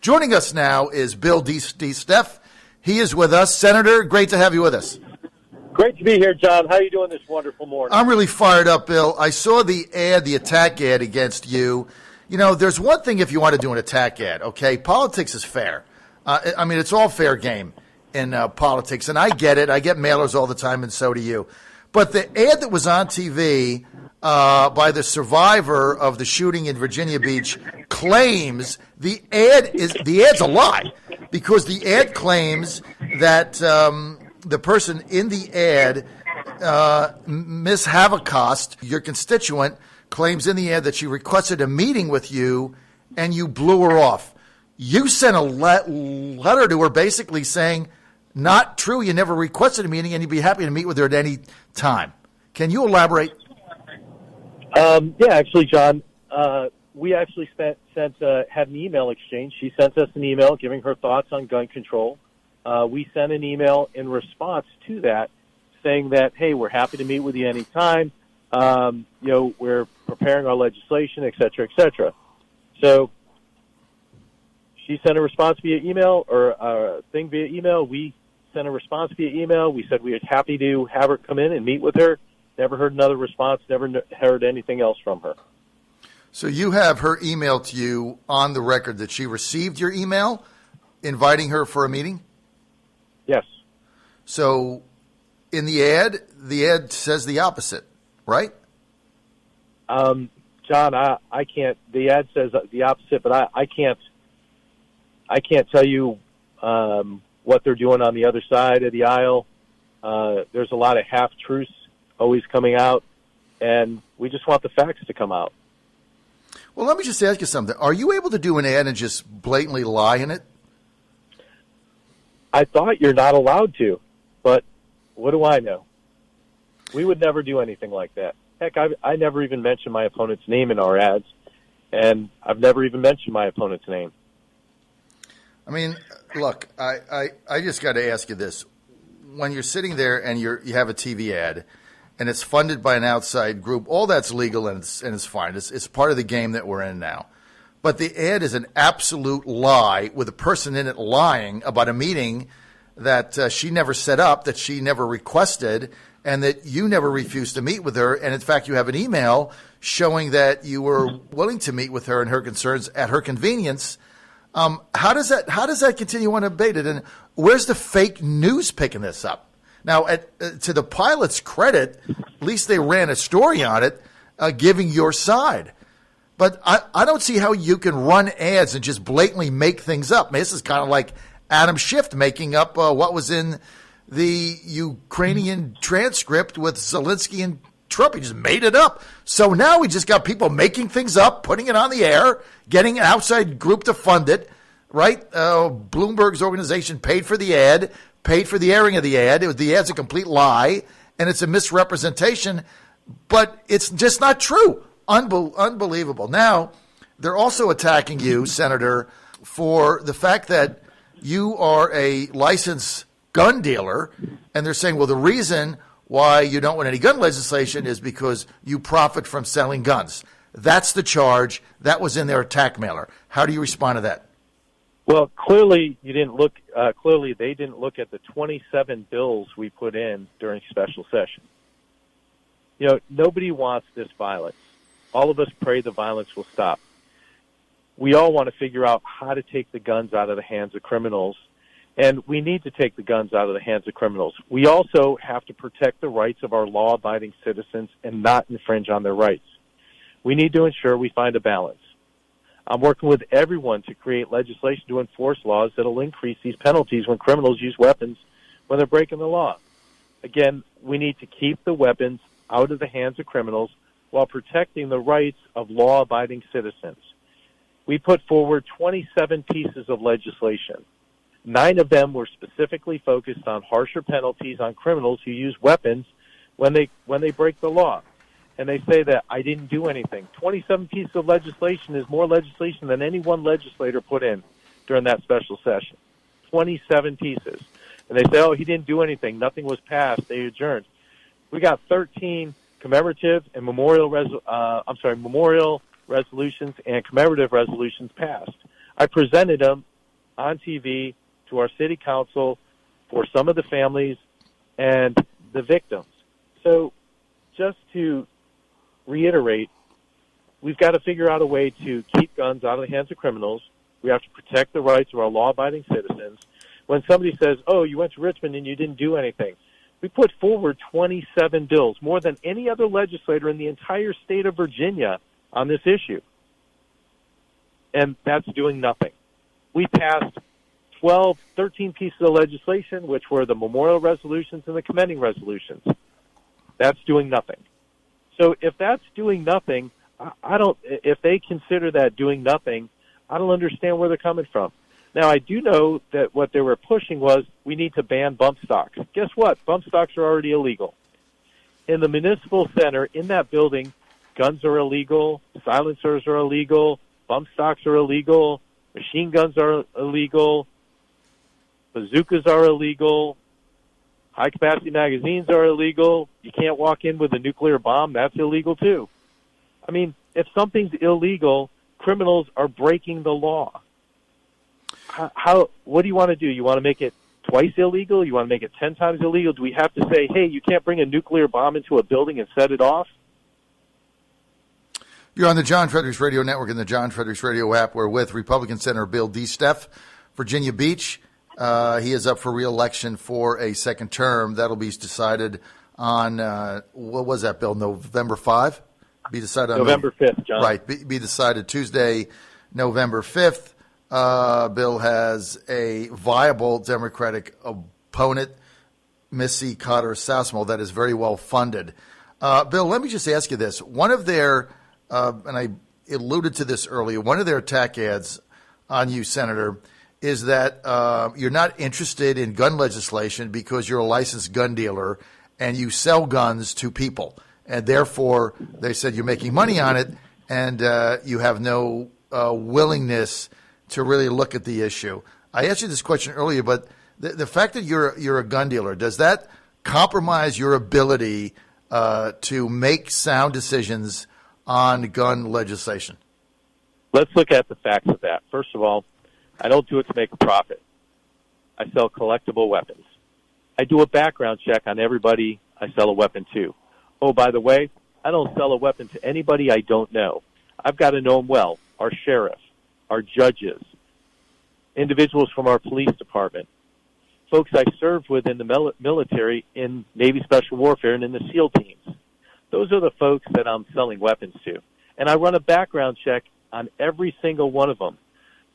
Joining us now is Bill DeSteph. He is with us. Senator, great to have you with us. Great to be here, John. How are you doing this wonderful morning? I'm really fired up, Bill. I saw the attack ad against you. You know, there's one thing if you want to do an attack ad, okay? Politics is fair. I mean, it's all fair game in politics, and I get it. I get mailers all the time, and so do you. But the ad that was on TV by the survivor of the shooting in Virginia Beach claims the ad's a lie, because the ad claims that the person in the ad, Miss Havocost, your constituent, claims in the ad that she requested a meeting with you and you blew her off. You sent a letter to her basically saying, not true, you never requested a meeting and you'd be happy to meet with her at any time. Can you elaborate? Yeah, actually, John, we actually had an email exchange. She sent us an email giving her thoughts on gun control. We sent an email in response to that saying that, hey, we're happy to meet with you anytime. We're preparing our legislation, et cetera, et cetera. So she sent a response via email or a thing via email. We sent a response via email. We said we were happy to have her come in and meet with her. Never heard another response, never heard anything else from her. So you have her email to you on the record that she received your email inviting her for a meeting? Yes. So in the ad says the opposite, right? John, I can't. The ad says the opposite, but I can't tell you what they're doing on the other side of the aisle. There's a lot of half-truths always coming out, and we just want the facts to come out. Well, let me just ask you something. Are you able to do an ad and just blatantly lie in it? I thought you're not allowed to, but what do I know? We would never do anything like that. Heck, I never even mentioned my opponent's name in our ads, and I've never even mentioned my opponent's name. I mean, look, I just got to ask you this. When you're sitting there and you have a TV ad, and it's funded by an outside group, all that's legal and it's fine. It's part of the game that we're in now. But the ad is an absolute lie with a person in it lying about a meeting that she never set up, that she never requested, and that you never refused to meet with her. And, in fact, you have an email showing that you were willing to meet with her and her concerns at her convenience. How does that continue unabated? And where's the fake news picking this up? Now, to the pilot's credit, at least they ran a story on it, giving your side. But I don't see how you can run ads and just blatantly make things up. I mean, this is kind of like Adam Schiff making up what was in the Ukrainian transcript with Zelensky and Trump. He just made it up. So now we just got people making things up, putting it on the air, getting an outside group to fund it, right? Bloomberg's organization paid for the ad, paid for the airing of the ad. The ad's a complete lie, and it's a misrepresentation, but it's just not true. Unbelievable. Now, they're also attacking you, Senator, for the fact that you are a licensed gun dealer, and they're saying, well, the reason why you don't want any gun legislation is because you profit from selling guns. That's the charge. That was in their attack mailer. How do you respond to that? Well, clearly you didn't look. Clearly, they didn't look at the 27 bills we put in during special session. You know, nobody wants this violence. All of us pray the violence will stop. We all want to figure out how to take the guns out of the hands of criminals, and we need to take the guns out of the hands of criminals. We also have to protect the rights of our law-abiding citizens and not infringe on their rights. We need to ensure we find a balance. I'm working with everyone to create legislation to enforce laws that will increase these penalties when criminals use weapons when they're breaking the law. Again, we need to keep the weapons out of the hands of criminals while protecting the rights of law-abiding citizens. We put forward 27 pieces of legislation. 9 of them were specifically focused on harsher penalties on criminals who use weapons when they break the law. And they say that I didn't do anything. 27 pieces of legislation is more legislation than any one legislator put in during that special session. 27 pieces. And they say, oh, he didn't do anything. Nothing was passed. They adjourned. We got 13 commemorative and memorial resolutions and commemorative resolutions passed. I presented them on TV to our city council for some of the families and the victims. So just to reiterate, we've got to figure out a way to keep guns out of the hands of criminals. We have to protect the rights of our law-abiding citizens. When somebody says, oh, you went to Richmond and you didn't do anything, we put forward 27 bills, more than any other legislator in the entire state of Virginia on this issue. And that's doing nothing. We passed 13 pieces of legislation, which were the memorial resolutions and the commending resolutions. That's doing nothing. So if that's doing nothing, if they consider that doing nothing, I don't understand where they're coming from. Now, I do know that what they were pushing was we need to ban bump stocks. Guess what? Bump stocks are already illegal. In the municipal center, in that building, guns are illegal, silencers are illegal, bump stocks are illegal, machine guns are illegal, bazookas are illegal, high-capacity magazines are illegal. You can't walk in with a nuclear bomb. That's illegal, too. I mean, if something's illegal, criminals are breaking the law. What do you want to do? You want to make it twice illegal? You want to make it 10 times illegal? Do we have to say, hey, you can't bring a nuclear bomb into a building and set it off? You're on the John Fredericks Radio Network and the John Fredericks Radio app. We're with Republican Senator Bill DeSteph, Virginia Beach. He is up for re-election for a second term. That'll be decided on, what was that, Bill, November 5? Be decided on November 5th, John. Right, be decided Tuesday, November 5th. Bill has a viable Democratic opponent, Missy Cotter Sasmo, that is very well funded. Bill, let me just ask you this. One of their, and I alluded to this earlier, one of their attack ads on you, Senator, is that you're not interested in gun legislation because you're a licensed gun dealer and you sell guns to people. And therefore, they said you're making money on it and you have no willingness to really look at the issue. I asked you this question earlier, but the fact that you're a gun dealer, does that compromise your ability to make sound decisions on gun legislation? Let's look at the facts of that. First of all, I don't do it to make a profit. I sell collectible weapons. I do a background check on everybody I sell a weapon to. Oh, by the way, I don't sell a weapon to anybody I don't know. I've got to know them well. Our sheriff, our judges, individuals from our police department, folks I served with in the military, in Navy Special Warfare, and in the SEAL teams. Those are the folks that I'm selling weapons to. And I run a background check on every single one of them.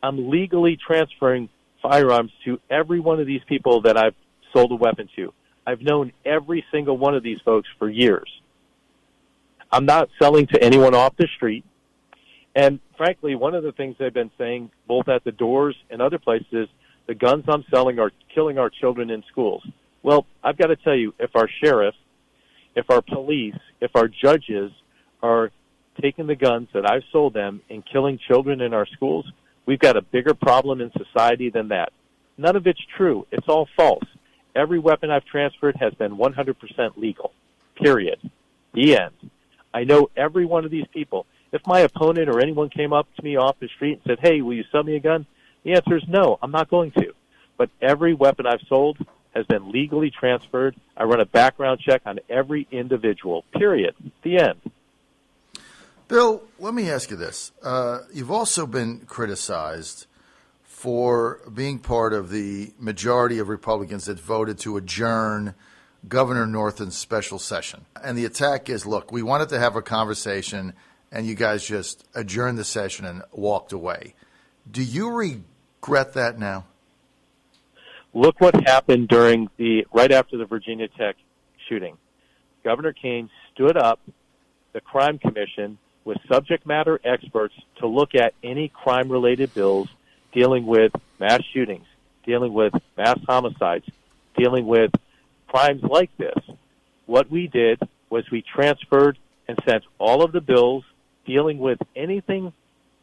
I'm legally transferring firearms to every one of these people that I've sold a weapon to. I've known every single one of these folks for years. I'm not selling to anyone off the street. And frankly, one of the things they've been saying, both at the doors and other places, the guns I'm selling are killing our children in schools. Well, I've got to tell you, if our sheriff, if our police, if our judges are taking the guns that I've sold them and killing children in our schools, we've got a bigger problem in society than that. None of it's true. It's all false. Every weapon I've transferred has been 100% legal, period. The end. I know every one of these people. If my opponent or anyone came up to me off the street and said, hey, will you sell me a gun? The answer is no, I'm not going to. But every weapon I've sold has been legally transferred. I run a background check on every individual, period. The end. Bill, let me ask you this. You've also been criticized for being part of the majority of Republicans that voted to adjourn Governor Northam's special session. And the attack is, look, we wanted to have a conversation, and you guys just adjourned the session and walked away. Do you regret that now? Look what happened right after the Virginia Tech shooting. Governor Kane stood up the Crime Commission with subject matter experts to look at any crime-related bills dealing with mass shootings, dealing with mass homicides, dealing with crimes like this. What we did was we transferred and sent all of the bills dealing with anything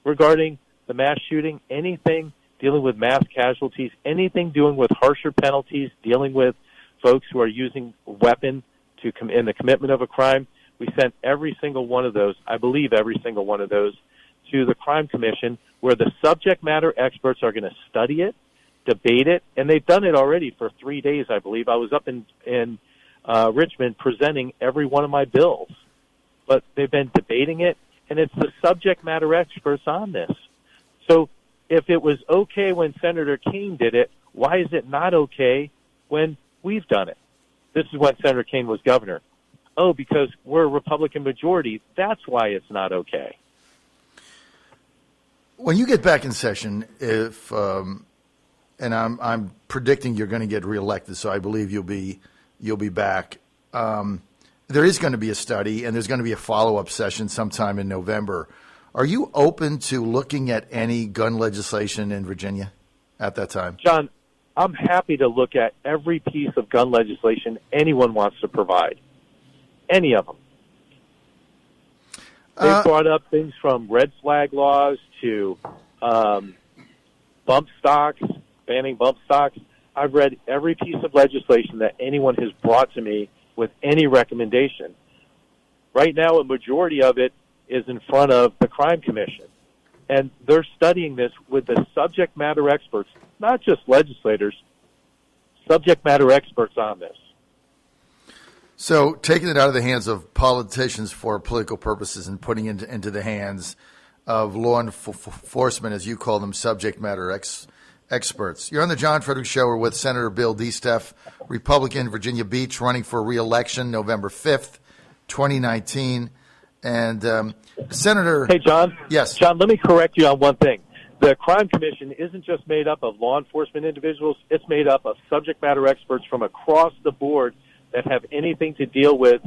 regarding the mass shooting, anything dealing with mass casualties, anything dealing with harsher penalties, dealing with folks who are using a weapon in the commitment of a crime. We sent every single one of those, I believe every single one of those, to the Crime Commission where the subject matter experts are going to study it, debate it, and they've done it already for 3 days, I believe. I was up in Richmond presenting every one of my bills. But they've been debating it, and it's the subject matter experts on this. So if it was okay when Senator Kaine did it, why is it not okay when we've done it? This is when Senator Kaine was governor. Oh, because we're a Republican majority. That's why it's not okay. When you get back in session, if and I'm predicting you're going to get reelected, so I believe you'll be back. There is going to be a study, and there's going to be a follow-up session sometime in November. Are you open to looking at any gun legislation in Virginia at that time? John, I'm happy to look at every piece of gun legislation anyone wants to provide. Any of them. They've brought up things from red flag laws to bump stocks, banning bump stocks. I've read every piece of legislation that anyone has brought to me with any recommendation. Right now, a majority of it is in front of the Crime Commission. And they're studying this with the subject matter experts, not just legislators, subject matter experts on this. So taking it out of the hands of politicians for political purposes and putting it into the hands of law enforcement, as you call them, subject matter experts. You're on the John Fredericks Show. We're with Senator Bill DeSteph, Republican, Virginia Beach, running for re-election November 5th, 2019. And Senator... Hey, John. Yes. John, let me correct you on one thing. The Crime Commission isn't just made up of law enforcement individuals. It's made up of subject matter experts from across the board that have anything to deal with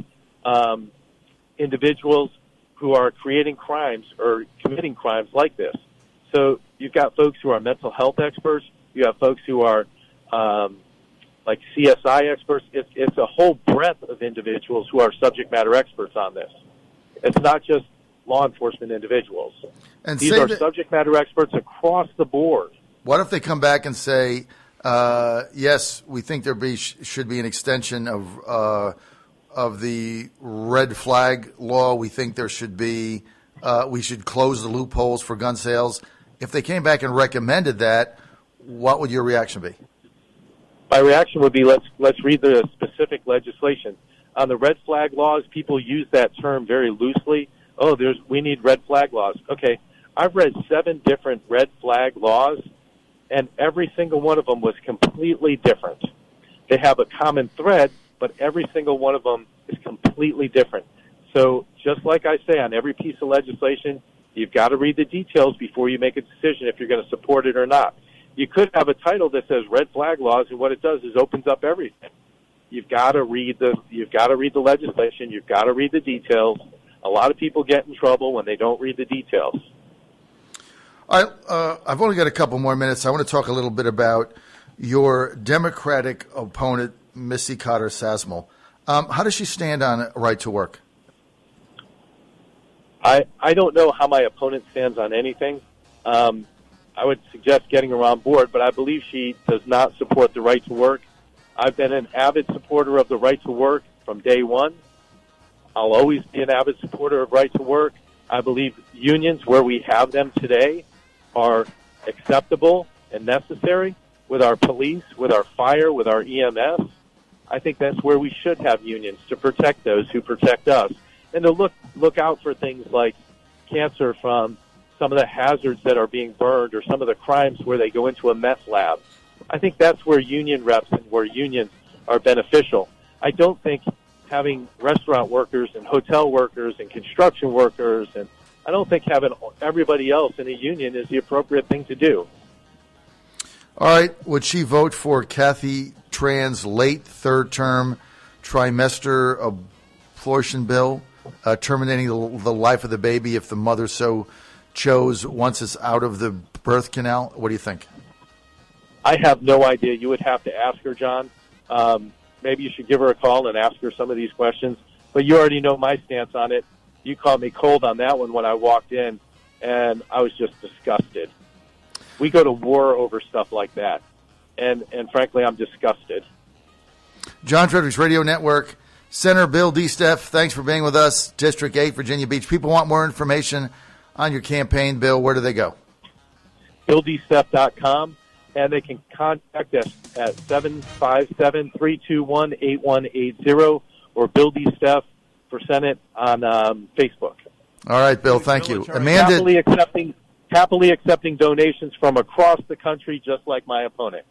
individuals who are creating crimes or committing crimes like this. So you've got folks who are mental health experts. You have folks who are like CSI experts. It's a whole breadth of individuals who are subject matter experts on this. It's not just law enforcement individuals. And these are subject matter experts across the board. What if they come back and say, yes, we think there should be an extension of the red flag law. We think there should be we should close the loopholes for gun sales. If they came back and recommended that, what would your reaction be? My reaction would be let's read the specific legislation. On the red flag laws, people use that term very loosely. Oh, we need red flag laws. Okay, I've read 7 different red flag laws, and every single one of them was completely different. They have a common thread, but every single one of them is completely different. So just like I say on every piece of legislation, you've got to read the details before you make a decision if you're going to support it or not. You could have a title that says red flag laws, and what it does is opens up everything. You've got to read the legislation. You've got to read the details. A lot of people get in trouble when they don't read the details. I've only got a couple more minutes. I want to talk a little bit about your Democratic opponent, Missy Cotter Sasmel. How does she stand on right to work? I don't know how my opponent stands on anything. I would suggest getting her on board, but I believe she does not support the right to work. I've been an avid supporter of the right to work from day one. I'll always be an avid supporter of right to work. I believe unions, where we have them today, are acceptable and necessary with our police, with our fire, with our EMS. I think that's where we should have unions, to protect those who protect us, and to look out for things like cancer from some of the hazards that are being burned or some of the crimes where they go into a meth lab. I think that's where union reps and where unions are beneficial. I don't think having restaurant workers and hotel workers and construction workers, and I don't think having everybody else in a union is the appropriate thing to do. All right. Would she vote for Kathy Tran's late third-term trimester abortion bill, terminating the life of the baby if the mother so chose once it's out of the birth canal? What do you think? I have no idea. You would have to ask her, John. Maybe you should give her a call and ask her some of these questions. But you already know my stance on it. You called me cold on that one when I walked in, and I was just disgusted. We go to war over stuff like that, and frankly, I'm disgusted. John Fredericks Radio Network, Senator Bill DeSteph, thanks for being with us. District 8, Virginia Beach. People want more information on your campaign, Bill, where do they go? BillDeSteph.com, and they can contact us at 757-321-8180 or Bill DeSteph for Senate on Facebook. All right, Bill, thank you. Amanda, happily accepting donations from across the country, just like my opponent.